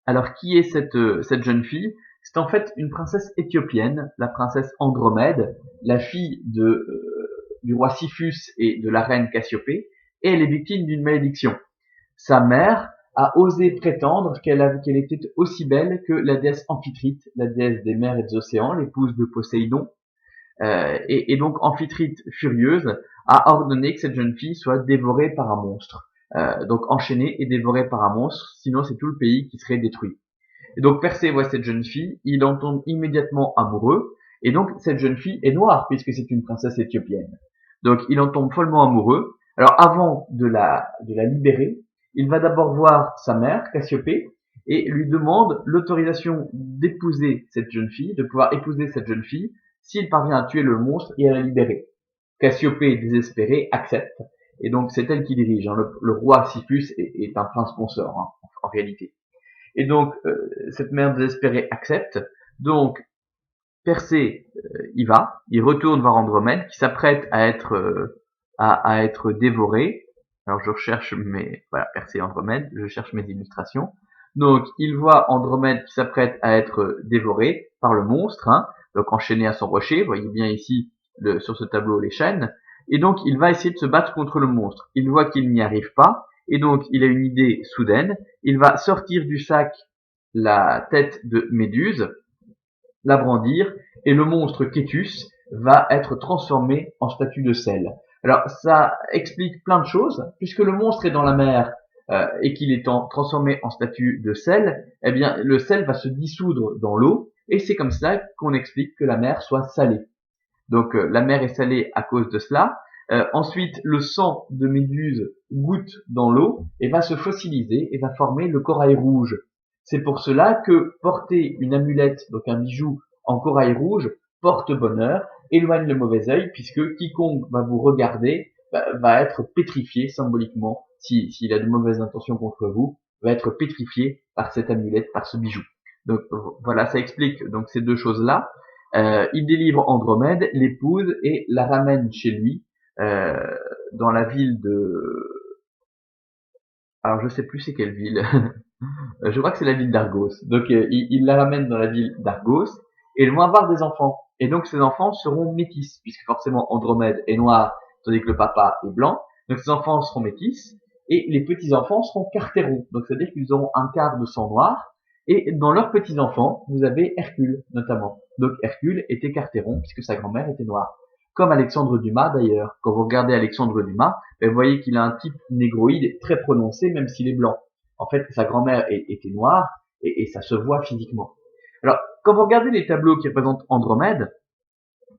Alors, qui est cette jeune fille? C'est en fait une princesse éthiopienne, la princesse Andromède, la fille du roi Siphus et de la reine Cassiopée, et elle est victime d'une malédiction. Sa mère a osé prétendre qu'elle était aussi belle que la déesse Amphitrite, la déesse des mers et des océans, l'épouse de Poséidon. Et donc Amphitrite, furieuse, a ordonné que cette jeune fille soit dévorée par un monstre. Donc enchaînée et dévorée par un monstre, sinon c'est tout le pays qui serait détruit. Et donc Persée voit cette jeune fille, il en tombe immédiatement amoureux, et donc cette jeune fille est noire puisque c'est une princesse éthiopienne. Donc il en tombe follement amoureux. Alors avant de la libérer, il va d'abord voir sa mère, Cassiopée, et lui demande l'autorisation d'épouser cette jeune fille, de pouvoir épouser cette jeune fille, s'il parvient à tuer le monstre et à la libérer. Cassiopée, désespérée, accepte, et donc c'est elle qui dirige. Hein. Le roi Siphus est un prince consort, hein, en réalité. Et donc, cette mère désespérée accepte. Donc, Persée y va, il retourne voir Andromède, qui s'apprête à être dévoré. Alors, je recherche voilà, Persée et Andromède, je cherche mes illustrations. Donc, il voit Andromède qui s'apprête à être dévoré par le monstre, hein, donc enchaîné à son rocher. Vous voyez bien ici, sur ce tableau, les chaînes. Et donc, il va essayer de se battre contre le monstre. Il voit qu'il n'y arrive pas, et donc, il a une idée soudaine. Il va sortir du sac la tête de Méduse, la brandir, et le monstre Kétus va être transformé en statue de sel. Alors, ça explique plein de choses, puisque le monstre est dans la mer et qu'il est transformé en statue de sel, eh bien, le sel va se dissoudre dans l'eau, et c'est comme ça qu'on explique que la mer soit salée. Donc, la mer est salée à cause de cela. Ensuite, le sang de Méduse goûte dans l'eau et va se fossiliser et va former le corail rouge. C'est pour cela que porter une amulette, donc un bijou en corail rouge, porte bonheur, éloigne le mauvais œil, puisque quiconque va vous regarder va être pétrifié symboliquement, s'il a de mauvaises intentions contre vous, va être pétrifié par cette amulette, par ce bijou. Donc voilà, ça explique donc ces deux choses-là. Il délivre Andromède, l'épouse, et la ramène chez lui, euh, dans la ville de... Alors je sais plus c'est quelle ville. Je crois que c'est la ville d'Argos. Donc il la ramène dans la ville d'Argos, et ils vont avoir des enfants. Et donc ces enfants seront métis, puisque forcément Andromède est noire, tandis que le papa est blanc. Donc ces enfants seront métis, et les petits-enfants seront cartérons. Donc c'est-à-dire qu'ils auront un quart de sang noir, et dans leurs petits-enfants, vous avez Hercule, notamment. Donc Hercule était cartéron, puisque sa grand-mère était noire. Comme Alexandre Dumas, d'ailleurs. Quand vous regardez Alexandre Dumas, vous voyez qu'il a un type négroïde très prononcé, même s'il est blanc. En fait, sa grand-mère était noire, et ça se voit physiquement. Alors, quand vous regardez les tableaux qui représentent Andromède,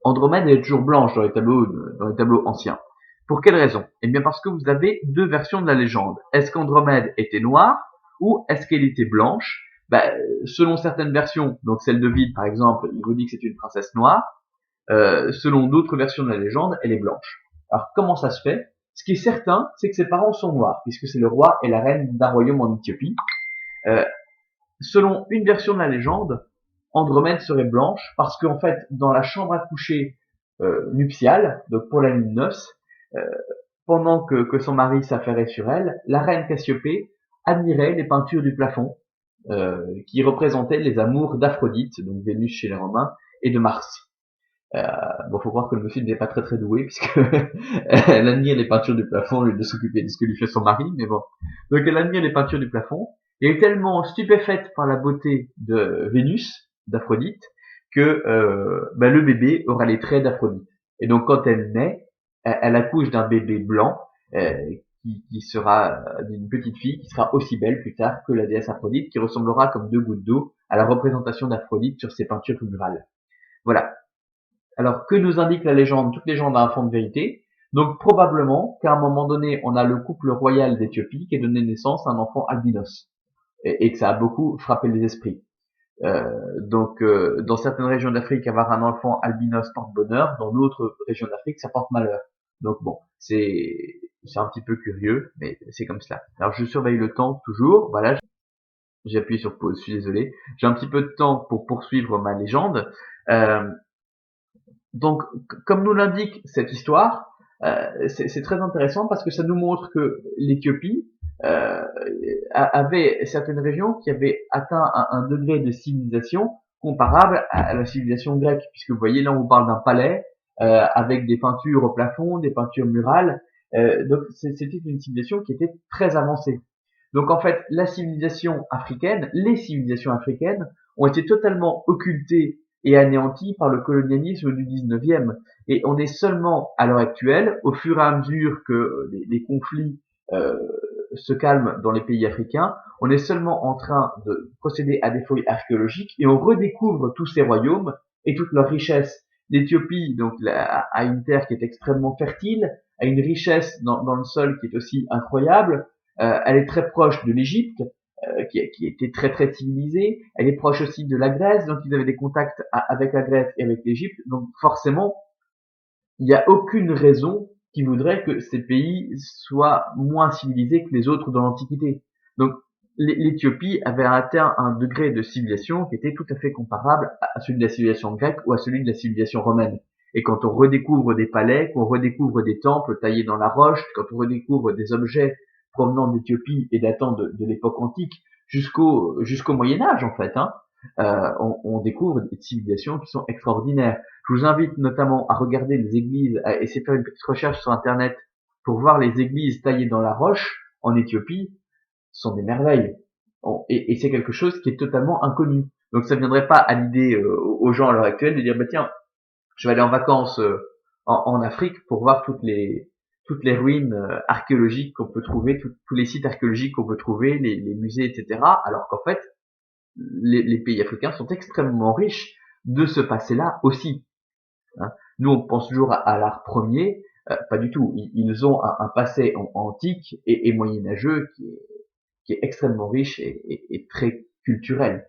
Andromède est toujours blanche dans les tableaux anciens. Pour quelle raison? Eh bien parce que vous avez deux versions de la légende. Est-ce qu'Andromède était noire ou est-ce qu'elle était blanche? Selon certaines versions, donc celle de Vide par exemple, il vous dit que c'est une princesse noire. Selon d'autres versions de la légende, elle est blanche. Alors comment ça se fait? Ce qui est certain, c'est que ses parents sont noirs, puisque c'est le roi et la reine d'un royaume en Éthiopie. Euh, Selon une version de la légende, Andromède serait blanche parce qu'en fait, dans la chambre à coucher nuptiale, donc pour la nuit de noces, euh, pendant que son mari s'affairait sur elle, la reine Cassiopée admirait les peintures du plafond qui représentaient les amours d'Aphrodite, donc Vénus chez les Romains, et de Mars. Bon, faut croire que le monsieur n'est pas très très doué, puisque elle admire les peintures du plafond au lieu de s'occuper de ce que lui fait son mari, mais bon. Donc elle admire les peintures du plafond, et est tellement stupéfaite par la beauté de Vénus, d'Aphrodite, que le bébé aura les traits d'Aphrodite. Et donc quand elle naît, elle accouche d'un bébé blanc, qui sera d'une petite fille, qui sera aussi belle plus tard que la déesse Aphrodite, qui ressemblera comme deux gouttes d'eau à la représentation d'Aphrodite sur ses peintures murales. Voilà. Alors, que nous indique la légende? Toute légende a un fond de vérité. Donc, probablement qu'à un moment donné, on a le couple royal d'Éthiopie qui a donné naissance à un enfant albinos. Et que ça a beaucoup frappé les esprits. Dans certaines régions d'Afrique, avoir un enfant albinos porte bonheur. Dans d'autres régions d'Afrique, ça porte malheur. Donc bon, c'est un petit peu curieux, mais c'est comme cela. Alors, je surveille le temps toujours. Voilà, j'ai appuyé sur pause, je suis désolé. J'ai un petit peu de temps pour poursuivre ma légende. Euh, Donc, comme nous l'indique cette histoire, c'est très intéressant parce que ça nous montre que l'Éthiopie euh, avait certaines régions qui avaient atteint un degré de civilisation comparable à la civilisation grecque, puisque vous voyez là on parle d'un palais avec des peintures au plafond, des peintures murales, donc c'était une civilisation qui était très avancée. Donc en fait, la civilisation africaine, les civilisations africaines ont été totalement occultées et anéanties par le colonialisme du 19e. Et on est seulement, à l'heure actuelle, au fur et à mesure que les conflits euh, se calment dans les pays africains, on est seulement en train de procéder à des fouilles archéologiques et on redécouvre tous ces royaumes et toute leur richesse. L'Éthiopie donc a une terre qui est extrêmement fertile, a une richesse dans le sol qui est aussi incroyable. Elle est très proche de l'Égypte, qui était très très civilisée. Elle est proche aussi de la Grèce, donc ils avaient des contacts avec la Grèce et avec l'Égypte. Donc forcément, il n'y a aucune raison qui voudrait que ces pays soient moins civilisés que les autres dans l'Antiquité. Donc l'Éthiopie avait atteint un degré de civilisation qui était tout à fait comparable à celui de la civilisation grecque ou à celui de la civilisation romaine. Et quand on redécouvre des palais, qu'on redécouvre des temples taillés dans la roche, quand on redécouvre des objets provenant d'Éthiopie et datant de l'époque antique jusqu'au Moyen Âge en fait, on découvre des civilisations qui sont extraordinaires. Je vous invite notamment à regarder les églises, à essayer de faire une petite recherche sur Internet pour voir les églises taillées dans la roche en Éthiopie. Ce sont des merveilles. Et c'est quelque chose qui est totalement inconnu. Donc ça ne viendrait pas à l'idée aux gens à l'heure actuelle de dire bah tiens, je vais aller en vacances en Afrique pour voir toutes les ruines archéologiques qu'on peut trouver, tous les sites archéologiques qu'on peut trouver, les musées, etc. Alors qu'en fait, les pays africains sont extrêmement riches de ce passé-là aussi. Hein. Nous, on pense toujours à l'art premier, pas du tout. Ils ont un passé antique et moyenâgeux qui est extrêmement riche et très culturel.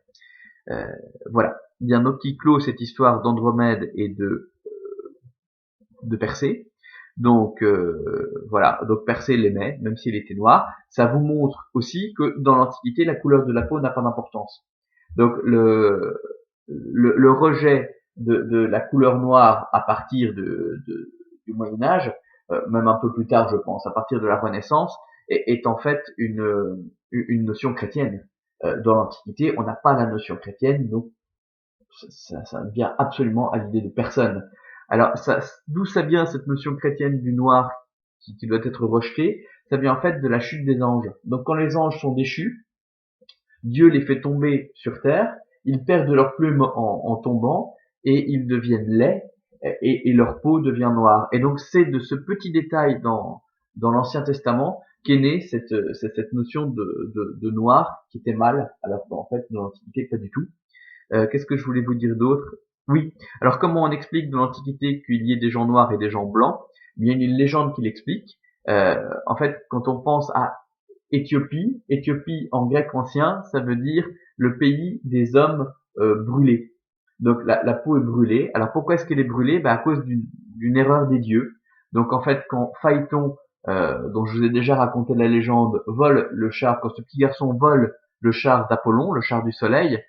Euh, voilà. Bien donc qui clôt cette histoire d'Andromède et de Persée. Donc voilà, donc Persée l'aimait, même s'il était noir. Ça vous montre aussi que dans l'Antiquité, la couleur de la peau n'a pas d'importance. Donc le rejet de la couleur noire à partir du Moyen Âge, même un peu plus tard je pense, à partir de la Renaissance, est en fait une notion chrétienne. Dans l'Antiquité, on n'a pas la notion chrétienne, donc ça ne vient absolument à l'idée de personne. Alors d'où ça vient cette notion chrétienne du noir qui doit être rejetée? Ça vient en fait de la chute des anges. Donc quand les anges sont déchus, Dieu les fait tomber sur terre, ils perdent leur plume en tombant et ils deviennent laids et leur peau devient noire. Et donc c'est de ce petit détail dans l'Ancien Testament qu'est née cette notion de noir qui était mal, alors qu'en fait dans l'Antiquité pas du tout. Qu'est-ce que je voulais vous dire d'autre? Oui, alors comment on explique dans l'Antiquité qu'il y ait des gens noirs et des gens blancs? Il y a une légende qui l'explique. En fait, quand on pense à Éthiopie. Éthiopie en grec ancien, ça veut dire le pays des hommes brûlés. Donc la peau est brûlée. Alors pourquoi est-ce qu'elle est brûlée? À cause d'une erreur des dieux. Donc en fait, quand Phaéton, dont je vous ai déjà raconté la légende, vole le char, quand ce petit garçon vole le char d'Apollon, le char du soleil,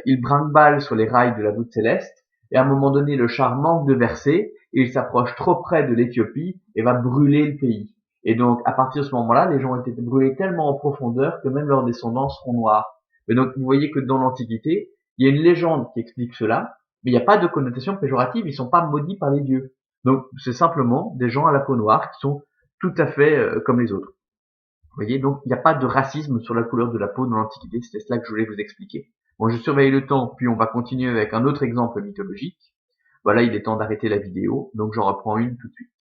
il brinque-balle sur les rails de la voûte céleste, et à un moment donné, le char manque de verser, et il s'approche trop près de l'Éthiopie et va brûler le pays. Et donc, à partir de ce moment-là, les gens ont été brûlés tellement en profondeur que même leurs descendants seront noirs. Et donc, vous voyez que dans l'Antiquité, il y a une légende qui explique cela, mais il n'y a pas de connotation péjorative, ils sont pas maudits par les dieux. Donc, c'est simplement des gens à la peau noire qui sont tout à fait comme les autres. Vous voyez, donc il n'y a pas de racisme sur la couleur de la peau dans l'Antiquité, c'était cela que je voulais vous expliquer. Bon, je surveille le temps, puis on va continuer avec un autre exemple mythologique. Voilà, il est temps d'arrêter la vidéo, donc j'en reprends une tout de suite.